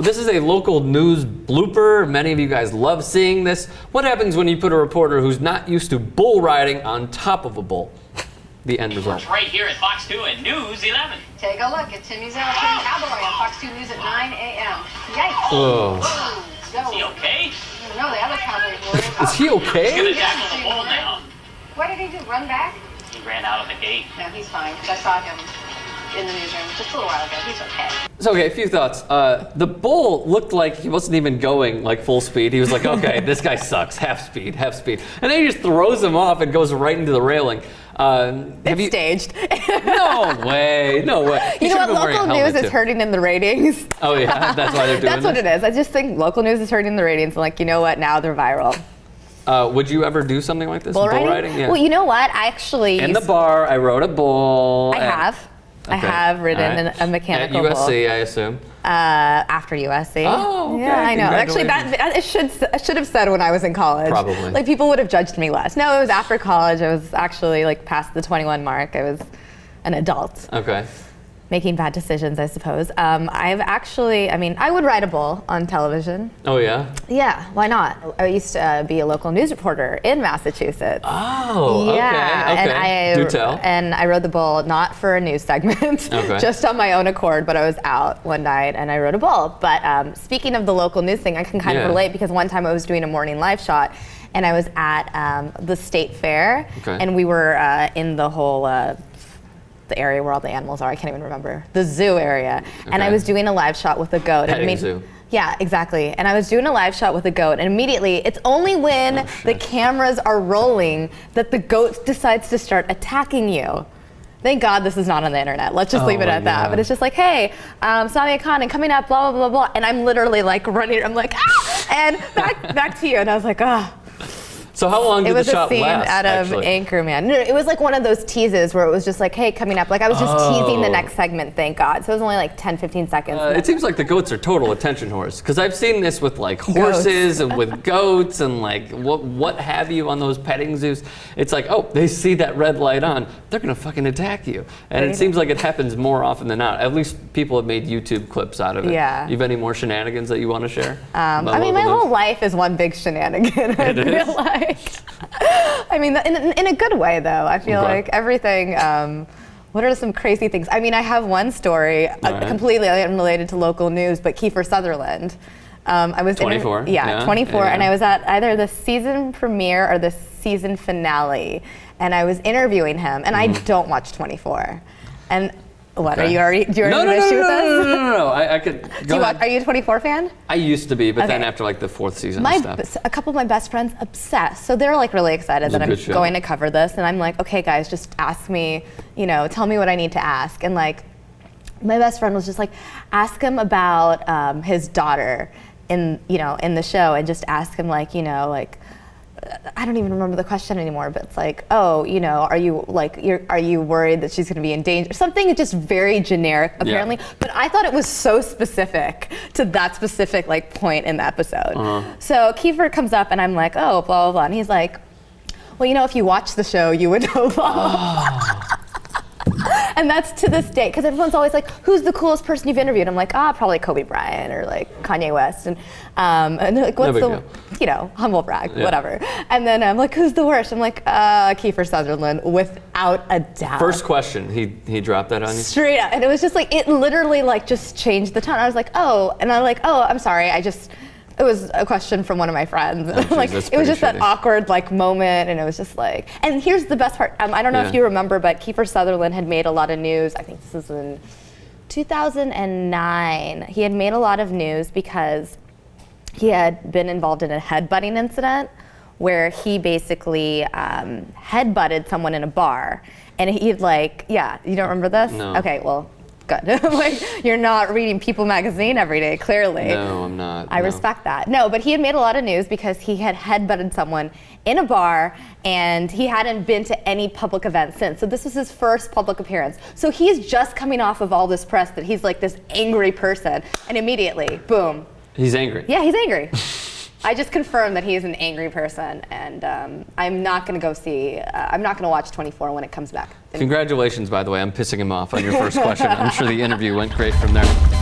Well, this is a local news blooper. Many of you guys love seeing this. What happens when you put a reporter who's not used to bull riding on top of a bull? The end result. It's right here at Fox 2 and News 11. Take a look at Tim Uzell and Cowboy on Fox 2 News at 9 a.m. Yikes. Oh. Is he okay? No, the other Cowboy warrior. Is he He's okay? gonna tackle the bull now. What did he do? Run back? He ran out of the gate. No, he's fine. 'Cause I saw him in the newsroom just a little while ago. He's okay. So, okay, a few thoughts. The bull looked like he wasn't even going like full speed. He was like, okay, this guy sucks. Half speed, half speed. And then he just throws him off and goes right into the railing. It's staged. No way, no way. He You know should've what? been wearing a Local helmet, news is too. hurting in the ratings. Oh yeah, that's why they're doing That's what it is. I just think local news is hurting the ratings. Like, you know what? Now they're viral. Would you ever do something like this? Bull riding? Yeah. Well, you know what? I actually In the bar, I rode a bull. I have. I Okay. have ridden All right. a mechanical At bull. USC, I assume. After USC. Oh, okay. Yeah, I know. Actually, Congratulations. I should have said when I was in college. Probably. Like, people would have judged me less. No, it was after college. I was actually like past the 21 mark. I was an adult. Okay. Making bad decisions, I suppose. I would ride a bull on television. Oh yeah. Yeah, why not? I used to be a local news reporter in Massachusetts. Oh. Yeah, Okay. and Do tell. And I rode the bull not for a news segment, Okay. just on my own accord. But I was out one night and I rode a bull. But speaking of the local news thing, I can kind Yeah. of relate because one time I was doing a morning live shot, and I was at the state fair, Okay. and we were in the whole. The area where all the animals are, I can't even remember. The zoo area. And I Okay. was doing a live shot with a goat. Petting zoo. Yeah, exactly. And I was doing a live shot with a goat, and immediately, it's only when the cameras are rolling that the goat decides to start attacking you. Thank God this is not on the internet. Let's just Oh leave it my at that. God. But it's just like, hey, Samia Khan, and coming up, blah, blah, blah, blah. And I'm literally like running, I'm like, ah! And back to you. And I was like, ah. So how long It did was the a shot scene last? out of actually? Anchorman. No, it was like one of those teases where it was just like, hey, coming up. Like I was just teasing the next segment, thank God. So it was only like 10, 15 seconds. It seems like the goats are total attention whores, because I've seen this with like horses and with goats and like what have you on those petting zoos. It's like, oh, they see that red light on, they're gonna fucking attack you. And it seems like it happens more often than not. At least people have made YouTube clips out of it. Yeah. You have any more shenanigans that you want to share? I mean, my whole life is one big shenanigan, I is? feel like. I mean, in a good way, though. I feel Okay. like everything. What are some crazy things? I mean, I have one story right. completely unrelated to local news, but Kiefer Sutherland. I was 24. Yeah, 24, yeah. and I was at either the season premiere or the season finale, and I was interviewing him. And I don't watch 24. And what Okay. do you already have No, an no, no, issue no, with no, this? no, no, no. I could go ahead. Are you a 24 fan? I used to be, but then Okay. after like the fourth season and stuff. A couple of my best friends obsessed, so they're like really excited It's a that I'm good show. going to cover this, and I'm like, okay, guys, just ask me, tell me what I need to ask, and like, my best friend was just like, ask him about his daughter in the show, and just ask him like, I don't even remember the question anymore, but it's like, oh, are you worried that she's going to be in danger? Something just very generic, apparently. Yeah. But I thought it was so specific to that specific like point in the episode. So Kiefer comes up and I'm like, oh, blah, blah, blah. And he's like, well, if you watch the show, you would know blah, blah, blah. And that's to this day, because everyone's always like, who's the coolest person you've interviewed? I'm like, probably Kobe Bryant or like Kanye West. And they're like, what's No big humble brag, Yeah. whatever. And then I'm like, who's the worst? I'm like, Kiefer Sutherland, without a doubt. First question, he dropped that on you? Straight up. And it was just like, it literally like just changed the tone. I was like, oh, and I'm like, oh, I'm sorry. It was a question from one of my friends. geez, Like, that's it was pretty just that shitty. awkward like moment, and it was just like, and here's the best part. I don't know if Yeah. you remember, but Kiefer Sutherland had made a lot of news. I think this was in 2009. He had made a lot of news because he had been involved in a headbutting incident where he basically headbutted someone in a bar, and he'd like, yeah, you don't remember this? No. Okay, well, good. Like, you're not reading People magazine every day, clearly. No, I'm not. I no. respect that. No, but he had made a lot of news because he had headbutted someone in a bar, and he hadn't been to any public event since. So this was his first public appearance. So he's just coming off of all this press that he's like this angry person, and immediately, boom. He's angry. Yeah, he's angry. I just confirmed that he is an angry person, and I'm not going to go see, I'm not going to watch 24 when it comes back. Congratulations, by the way. I'm pissing him off on your first question. I'm sure the interview went great from there.